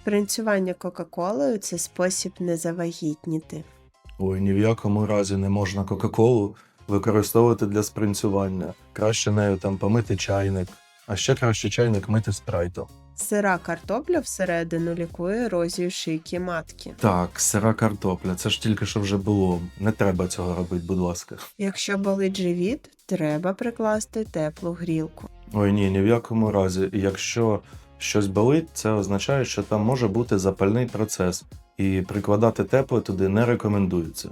Шпринцювання Кока-Колою – це спосіб не завагітніти. Ой, ні в якому разі не можна Кока-Колу використовувати для спринцювання. Краще нею там помити чайник, а ще краще чайник мити спрайтом. Сира картопля всередину лікує ерозію шийки матки. Так, сира картопля, це ж тільки що вже було. Не треба цього робити, будь ласка. Якщо болить живіт, треба прикласти теплу грілку. Ой, ні в якому разі. Якщо щось болить, це означає, що там може бути запальний процес, і прикладати тепле туди не рекомендується.